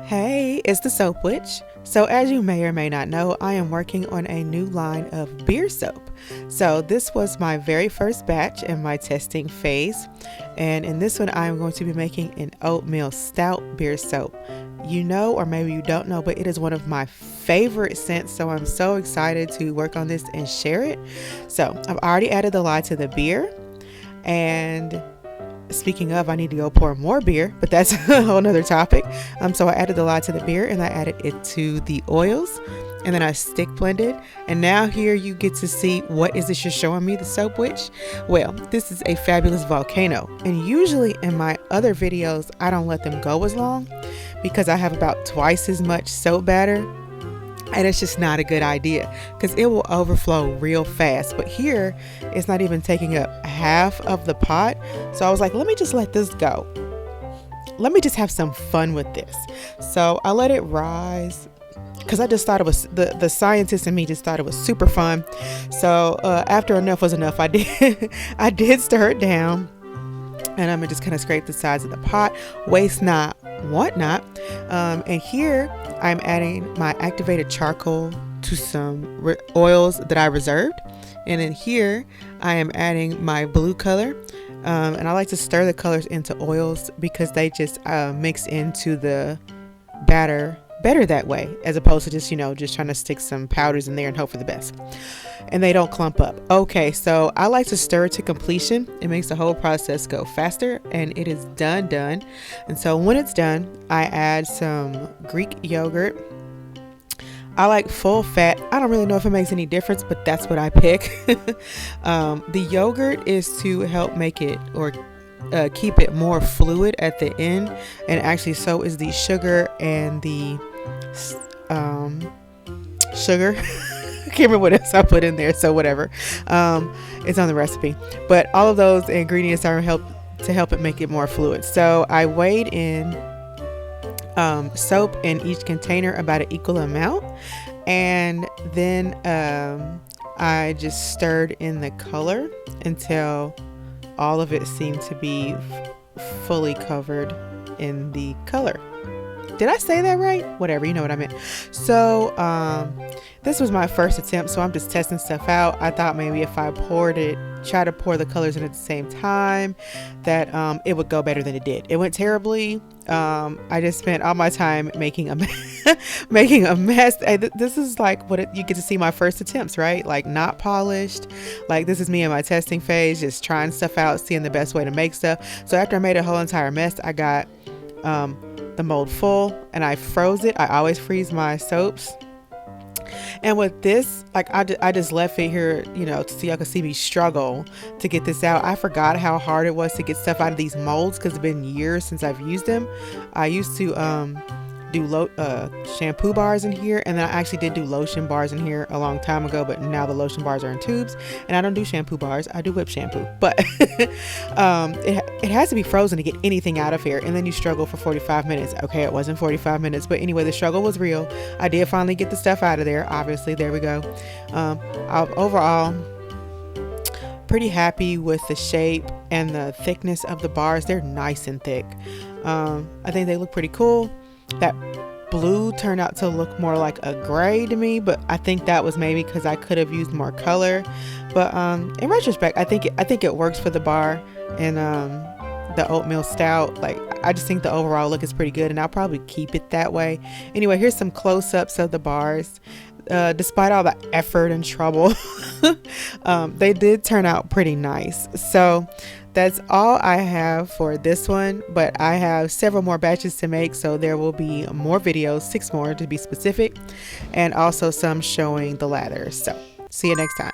Hey, it's the Soap Witch. So, as you may or may not know, I am working on a new line of beer soap. So, this was my very first batch in my testing phase. And in this one, I am going to be making an oatmeal stout beer soap. You know, or maybe you don't know, but it is one of my favorite scents. So, I'm so excited to work on this and share it. So, I've already added the lye to the beer. And speaking of, I need to go pour more beer, but that's a whole nother topic. So I added the lye to the beer and I added it to the oils, and then I stick blended. And now here you get to see, what is this you're showing me, the Soap Witch? Well, this is a fabulous volcano. And usually in my other videos, I don't let them go as long because I have about twice as much soap batter. And it's just not a good idea because it will overflow real fast. But here, it's not even taking up half of the pot. So I was like, let me just let this go. Let me just have some fun with this. So I let it rise because I just thought it was, the scientist in me just thought it was super fun. So after enough was enough, I did stir it down. And I'm gonna just kind of scrape the sides of the pot. Waste not, want not. And here I'm adding my activated charcoal to some oils that I reserved. And then here I am adding my blue color. And I like to stir the colors into oils because they just mix into the batter better that way, as opposed to just trying to stick some powders in there and hope for the best. And they don't clump up. Okay, so I like to stir it to completion. It makes the whole process go faster, and it is done. And so when it's done, I add some Greek yogurt. I like full fat. I don't really know if it makes any difference, but that's what I pick. The yogurt is to help make it, or keep it more fluid at the end, and actually so is the sugar and the sugar. I can't remember what else I put in there, so whatever. It's on the recipe, but all of those ingredients are to help it make it more fluid. So I weighed in soap in each container about an equal amount, and then I just stirred in the color until all of it seemed to be fully covered in the color. Did I say that right? Whatever, you know what I meant. So this was my first attempt, so I'm just testing stuff out. I thought maybe if I try to pour the colors in at the same time, that it would go better than it did. It went terribly. I just spent all my time making a mess. This is like you get to see my first attempts, right? Like, not polished. Like, this is me in my testing phase, just trying stuff out, seeing the best way to make stuff. So after I made a whole entire mess, I got the mold full and I froze it. I always freeze my soaps. And with this, like, I just left it here, to see, y'all could see me struggle to get this out. I forgot how hard it was to get stuff out of these molds because it's been years since I've used them. I used to do shampoo bars in here, and then I actually did do lotion bars in here a long time ago, but now the lotion bars are in tubes, and I don't do shampoo bars. I do whip shampoo, but it has to be frozen to get anything out of here, and then you struggle for 45 minutes. Okay, it wasn't 45 minutes, but anyway, the struggle was real. I did finally get the stuff out of there, obviously. There we go. Overall, pretty happy with the shape and the thickness of the bars. They're nice and thick. I think they look pretty cool. That blue turned out to look more like a gray to me, but I think that was maybe because I could have used more color. But in retrospect, I think it works for the bar and the oatmeal stout. Like, I just think the overall look is pretty good, and I'll probably keep it that way. Anyway, here's some close-ups of the bars. Despite all the effort and trouble, they did turn out pretty nice. So that's all I have for this one, but I have several more batches to make, so there will be more videos, 6 more to be specific, and also some showing the lather. So see you next time.